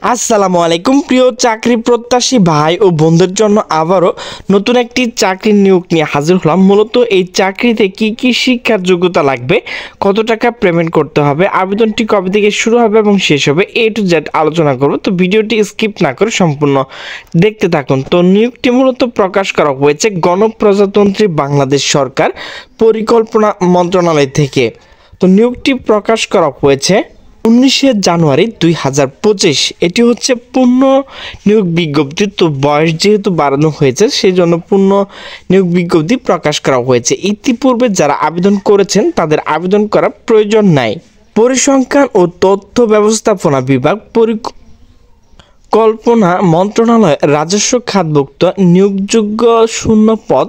আসসালামু আলাইকুম প্রিয় চাকরি প্রত্যাশী ভাই ও বন্ধুদের জন্য আবারও নতুন একটি চাকরির নিয়োগ নিয়ে হাজির হলাম। মূলত এই চাকরিতে কি কি শিক্ষার যোগ্যতা লাগবে, কত টাকা পেমেন্ট করতে হবে, আবেদনটি কবে থেকে শুরু হবে এবং শেষ হবে, A to Z আলোচনা করব। তো ভিডিওটি স্কিপ না করে সম্পূর্ণ দেখতে থাকুন। তো নিয়োগটি মূলত প্রকাশ করা হয়েছে গণপ্রজাতন্ত্রী বাংলাদেশ সরকার পরিকল্পনা মন্ত্রণালয় থেকে। তো নিয়োগটি প্রকাশ করা হয়েছে 19 জানুয়ারি 2025। এটি হচ্ছে পূর্ণ নিয়োগ বিজ্ঞপ্তি। তো বয়স যেহেতু বাড়ানো হয়েছে সেই জন্য পূর্ণ নিয়োগ বিজ্ঞপ্তি প্রকাশ করা হয়েছে। ইতিপূর্বে যারা আবেদন করেছেন তাদের আবেদন করার প্রয়োজন নাই। পরিসংখ্যান ও তথ্য ব্যবস্থাপনা বিভাগ পরিকল্পনা মন্ত্রণালয় রাজস্ব খাতভুক্ত নিয়োগযোগ্য শূন্য পদ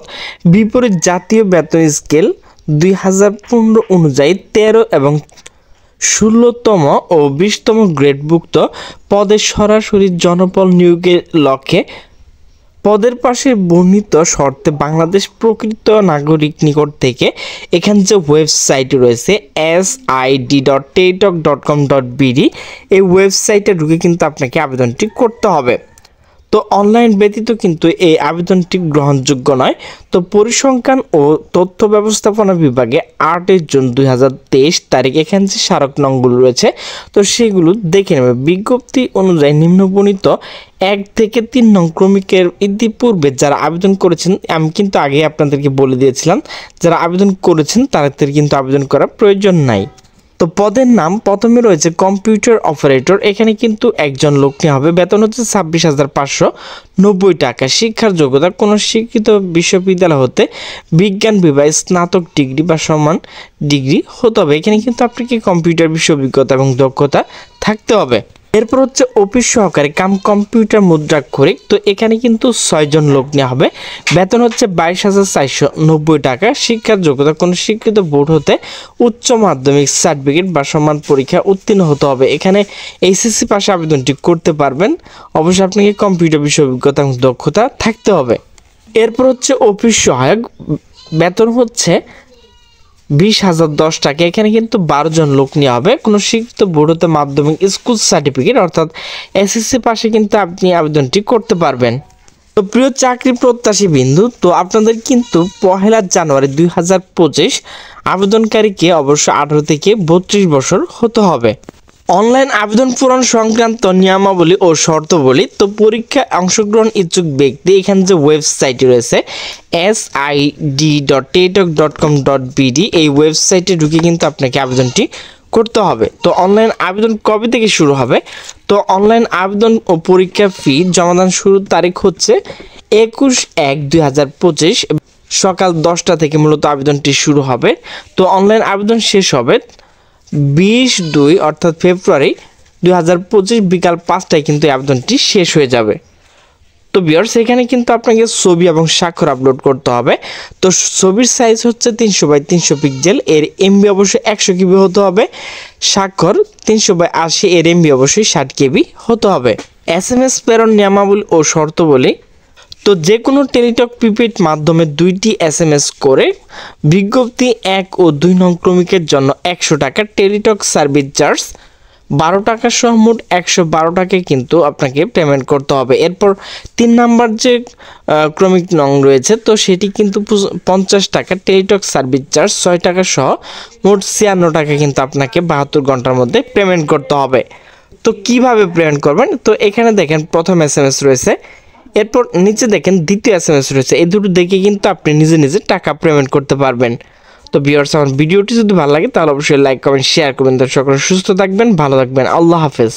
বিপরীত জাতীয় বেতন স্কেল 2015 অনুযায়ী 13 এবং 16তম ও 20তম গ্রেডভুক্ত পদে সরাসরি জনবল নিয়োগের লক্ষ্যে পদের পাশে বর্ণিত শর্তে বাংলাদেশ প্রকৃত নাগরিক নিকট থেকে এখানে যে ওয়েবসাইট রয়েছে sid.taytalk.com.bd এই ওয়েবসাইটে ঢুকে কিন্তু আপনাকে আবেদনটি করতে হবে। তো অনলাইন ব্যতীত কিন্তু এই আবেদনটি গ্রহণযোগ্য নয়। তো পরিসংখ্যান ও তথ্য ব্যবস্থাপনা বিভাগে 8 জুন 2023 তারিখ এখানে যে স্মারক নংগুলো রয়েছে তো সেগুলো দেখে নেবে। বিজ্ঞপ্তি অনুযায়ী নিম্নবর্ণিত 1 থেকে 3 নং ক্রমিকের ইতিপূর্বে যারা আবেদন করেছেন, আমি কিন্তু আগে আপনাদেরকে বলে দিয়েছিলাম যারা আবেদন করেছেন তাদের কিন্তু আবেদন করার প্রয়োজন নাই। তো পদের নাম প্রথমে রয়েছে কম্পিউটার অপারেটর। এখানে কিন্তু একজন লোক নেওয়া হবে। বেতন হচ্ছে 26,590 টাকা। শিক্ষার যোগ্যতা কোনো শিক্ষিত বিশ্ববিদ্যালয় হতে বিজ্ঞান বিভাগে স্নাতক ডিগ্রি বা সমান ডিগ্রি হতে হবে। এখানে কিন্তু আপনাকে কম্পিউটার বিষয় অভিজ্ঞতা এবং দক্ষতা থাকতে হবে। এরপর হচ্ছে অফিস সহকারী কাম কম্পিউটার মুদ্রাক্ষরিক। তো এখানে কিন্তু 6 জন লোক নেওয়া হবে। বেতন হচ্ছে 22,490 টাকা। শিক্ষার যোগ্যতা কোনো শিক্ষিত বোর্ড হতে উচ্চ মাধ্যমিক সার্টিফিকেট বা সমান পরীক্ষা উত্তীর্ণ হতে হবে। এখানে এইচএসসি পাশে আবেদনটি করতে পারবেন। অবশ্যই আপনাকে কম্পিউটার বিষয় অভিজ্ঞতা এবং দক্ষতা থাকতে হবে। এরপর হচ্ছে অফিস সহায়ক। বেতন হচ্ছে 20,010 টাকা। এখানে কিন্তু 12 জন লোক নেওয়া হবে। কোনো শিক্ষিত বোর্ড হতে মাধ্যমিক স্কুল সার্টিফিকেট অর্থাৎ এসএসসি পাশে কিন্তু আপনি আবেদনটি করতে পারবেন। তো প্রিয় চাকরি প্রত্যাশী বিন্দু, তো আপনাদের কিন্তু 1 জানুয়ারি 2025 আবেদনকারীকে অবশ্যই 18 থেকে 32 বছর হতে হবে। অনলাইন আবেদন পূরণ সংক্রান্ত নিয়মাবলী ও শর্তাবলী। তো পরীক্ষায় অংশগ্রহণ ইচ্ছুক ব্যক্তি এখানে যে ওয়েবসাইটটি রয়েছে sid.taytalk.com.bd এই ওয়েবসাইটে ঢুকে কিন্তু আপনাকে আবেদনটি করতে হবে। তো অনলাইন আবেদন কবে থেকে শুরু হবে? তো অনলাইন আবেদন ও পরীক্ষা ফি জমাদান শুরুর তারিখ হচ্ছে 21/1/2025 সকাল 10টা থেকে মূলত আবেদনটি শুরু হবে। তো অনলাইন আবেদন শেষ হবে 20/2 অর্থাৎ ফেব্রুয়ারি 2025 বিকাল 5টায় কিন্তু আবেদনটি শেষ হয়ে যাবে। তো ভিউয়ার্স এখানে কিন্তু আপনাকে ছবি এবং স্বাক্ষর আপলোড করতে হবে। তো ছবির সাইজ হচ্ছে 300x300 পিক্সেল, এর এমবি অবশ্যই 100 KB হতে হবে। স্বাক্ষর 300x80, এর এমবি অবশ্যই 60 KB হতে হবে। SMS প্রেরণ নিয়মাবলী ও শর্তাবলী। তো যে কোনো টেলিটক প্রিপেড মাধ্যমে 2টি SMS করে বিজ্ঞপ্তি 1 ও 2 নং ক্রমিকের জন্য 100 টাকা, টেলিটক সার্ভিস চার্জ 12 টাকা সহ মোট 112 টাকায় কিন্তু আপনাকে পেমেন্ট করতে হবে। এরপর 3 নাম্বার যে ক্রমিক নং রয়েছে তো সেটি কিন্তু 50 টাকা, টেলিটক সার্ভিস চার্জ 6 টাকা সহ মোট 56 টাকা কিন্তু আপনাকে 72 ঘন্টার মধ্যে পেমেন্ট করতে হবে। তো কিভাবে পেমেন্ট করবেন? তো এখানে দেখেন প্রথম SMS রয়েছে, এরপর নিচে দেখেন দ্বিতীয় SMS রয়েছে। এই দুটো দেখে কিন্তু আপনি নিজে নিজে টাকা পেমেন্ট করতে পারবেন। তো ভিউয়ার্স আমার ভিডিওটি যদি ভালো লাগে তাহলে অবশ্যই লাইক কমেন্ট শেয়ার করবেন। তো সকলে সুস্থ থাকবেন, ভালো থাকবেন। আল্লাহ হাফেজ।